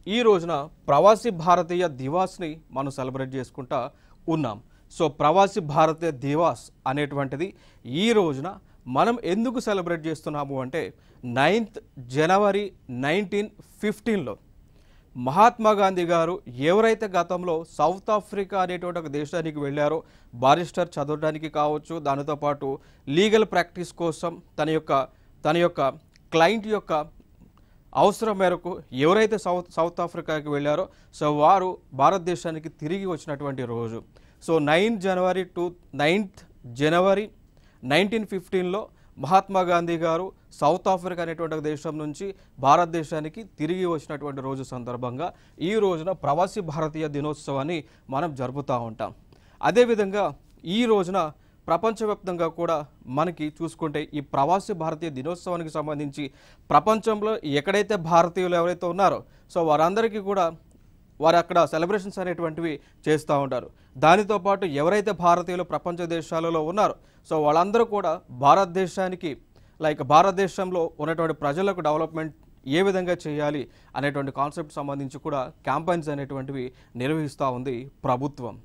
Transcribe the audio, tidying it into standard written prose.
ఈ రోజున ప్రవాసీ భారతీయ దివాస్ని మనం సెలబ్రేట్ చేసుకుంటా ఉన్నాం. సో ప్రవాసీ భారతీయ దివాస్ అనేటువంటిది ఈ రోజున మనం ఎందుకు సెలబ్రేట్ చేస్తున్నాము అంటే 9th జనవరి 1915లో మహాత్మా గాంధీ గారు ఎవరైతే గతంలో సౌత్ ఆఫ్రికా అనేటువంటి ఒక దేశానికి వెళ్ళారో బారిస్టర్ చదవడానికి కావచ్చు, దానితో పాటు లీగల్ ప్రాక్టీస్ కోసం తన యొక్క క్లయింట్ యొక్క అవసరం మేరకు ఎవరైతే సౌత్ ఆఫ్రికాకి వెళ్ళారో సో వారు భారతదేశానికి తిరిగి వచ్చినటువంటి రోజు. సో 9th జనవరి 1915లో మహాత్మా గాంధీ గారు సౌత్ ఆఫ్రికా అనేటువంటి దేశం నుంచి భారతదేశానికి తిరిగి వచ్చినటువంటి రోజు సందర్భంగా ఈ రోజున ప్రవాసీ భారతీయ దినోత్సవాన్ని మనం జరుపుతూ ఉంటాం. అదేవిధంగా ఈ రోజున ప్రపంచవ్యాప్తంగా కూడా మనకి చూసుకుంటే ఈ ప్రవాసీ భారతీయ దినోత్సవానికి సంబంధించి ప్రపంచంలో ఎక్కడైతే భారతీయులు ఎవరైతే ఉన్నారో సో వారందరికీ కూడా వారు అక్కడ సెలబ్రేషన్స్ అనేటువంటివి చేస్తూ ఉంటారు. దానితో పాటు ఎవరైతే భారతీయులు ప్రపంచ దేశాలలో ఉన్నారో సో వాళ్ళందరూ కూడా భారతదేశానికి భారతదేశంలో ఉన్నటువంటి ప్రజలకు డెవలప్మెంట్ ఏ విధంగా చేయాలి అనేటువంటి కాన్సెప్ట్ సంబంధించి కూడా క్యాంపెయిన్స్ అనేటువంటివి నిర్వహిస్తూ ఉంది ప్రభుత్వం.